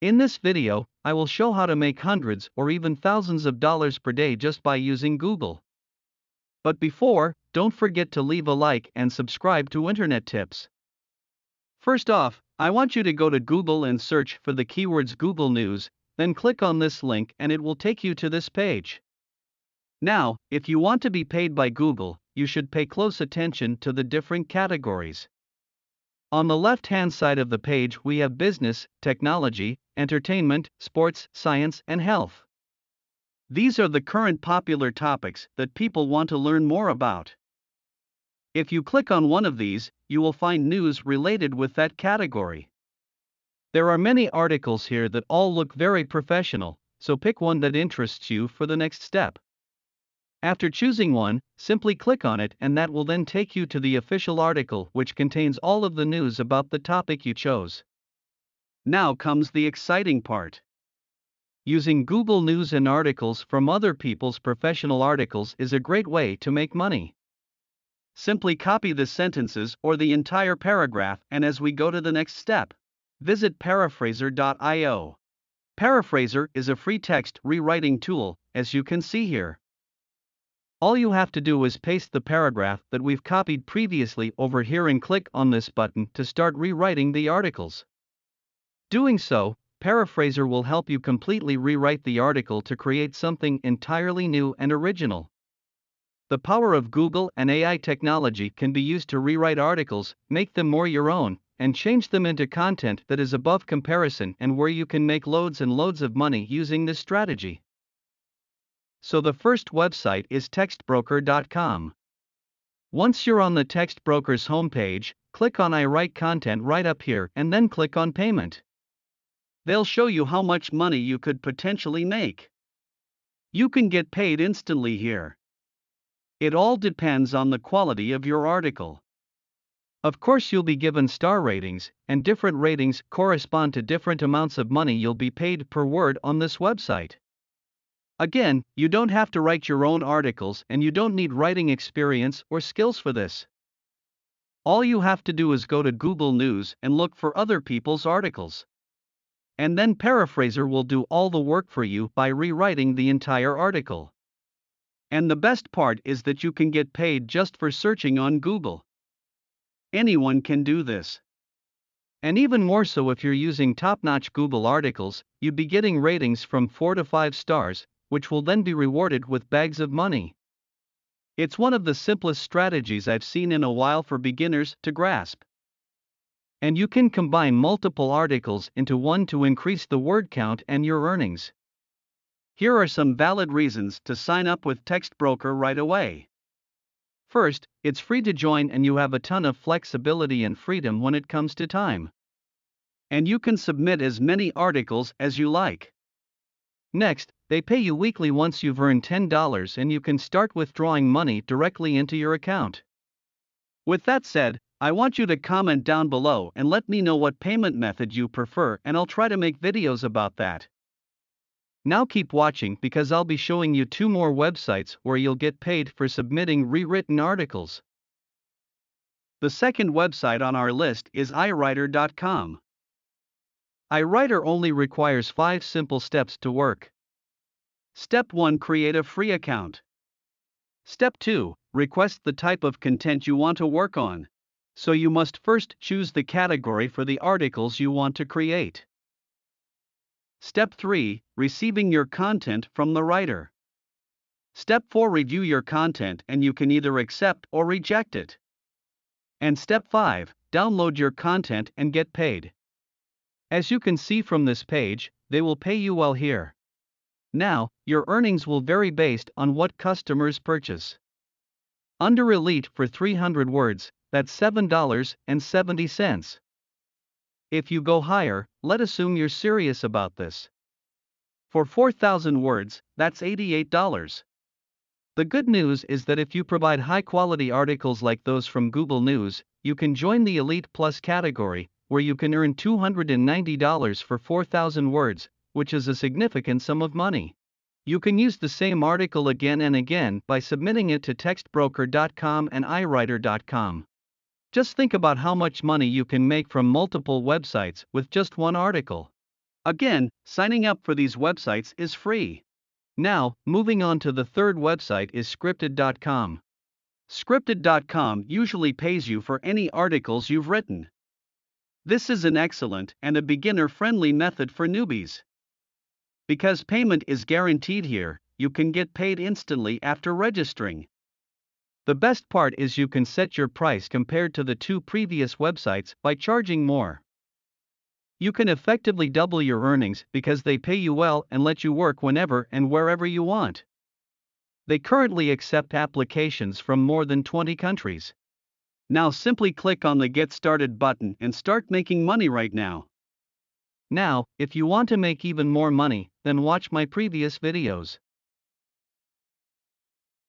In this video, I will show how to make hundreds or even thousands of dollars per day just by using Google. But before, don't forget to leave a like and subscribe to Internet Tips. First off, I want you to go to Google and search for the keywords Google News, then click on this link and it will take you to this page. Now, if you want to be paid by Google, you should pay close attention to the different categories. On the left-hand side of the page we have business, technology, entertainment, sports, science, and health. These are the current popular topics that people want to learn more about. If you click on one of these, you will find news related with that category. There are many articles here that all look very professional, so pick one that interests you for the next step. After choosing one, simply click on it and that will then take you to the official article which contains all of the news about the topic you chose. Now comes the exciting part. Using Google News and articles from other people's professional articles is a great way to make money. Simply copy the sentences or the entire paragraph and as we go to the next step, visit paraphraser.io. Paraphraser is a free text rewriting tool, as you can see here. All you have to do is paste the paragraph that we've copied previously over here and click on this button to start rewriting the articles. Doing so, Paraphraser will help you completely rewrite the article to create something entirely new and original. The power of Google and AI technology can be used to rewrite articles, make them more your own, and change them into content that is above comparison and where you can make loads and loads of money using this strategy. So the first website is textbroker.com. Once you're on the TextBroker's homepage, click on I write content right up here and then click on payment. They'll show you how much money you could potentially make. You can get paid instantly here. It all depends on the quality of your article. Of course, you'll be given star ratings, and different ratings correspond to different amounts of money you'll be paid per word on this website. Again, you don't have to write your own articles and you don't need writing experience or skills for this. All you have to do is go to Google News and look for other people's articles. And then Paraphraser will do all the work for you by rewriting the entire article. And the best part is that you can get paid just for searching on Google. Anyone can do this. And even more so if you're using top-notch Google articles, you'd be getting ratings from 4 to 5 stars, which will then be rewarded with bags of money. It's one of the simplest strategies I've seen in a while for beginners to grasp. And you can combine multiple articles into one to increase the word count and your earnings. Here are some valid reasons to sign up with TextBroker right away. First, it's free to join and you have a ton of flexibility and freedom when it comes to time. And you can submit as many articles as you like. Next, they pay you weekly once you've earned $10 and you can start withdrawing money directly into your account. With that said, I want you to comment down below and let me know what payment method you prefer and I'll try to make videos about that. Now keep watching because I'll be showing you 2 more websites where you'll get paid for submitting rewritten articles. The second website on our list is IWriter.com. IWriter only requires 5 simple steps to work. Step 1. Create a free account. Step 2. Request the type of content you want to work on. So you must first choose the category for the articles you want to create. Step 3. Receiving your content from the writer. Step 4. Review your content and you can either accept or reject it. And Step 5. Download your content and get paid. As you can see from this page, they will pay you well here. Now, your earnings will vary based on what customers purchase. Under Elite for 300 words, that's $7.70. If you go higher, let's assume you're serious about this. For 4,000 words, that's $88. The good news is that if you provide high-quality articles like those from Google News, you can join the Elite Plus category, where you can earn $290 for 4,000 words, which is a significant sum of money. You can use the same article again and again by submitting it to textbroker.com and IWriter.com. Just think about how much money you can make from multiple websites with just one article. Again, signing up for these websites is free. Now, moving on to the third website is scripted.com. Scripted.com usually pays you for any articles you've written. This is an excellent and a beginner-friendly method for newbies. Because payment is guaranteed here, you can get paid instantly after registering. The best part is you can set your price compared to the two previous websites by charging more. You can effectively double your earnings because they pay you well and let you work whenever and wherever you want. They currently accept applications from more than 20 countries. Now simply click on the Get Started button and start making money right now. Now, if you want to make even more money, then watch my previous videos.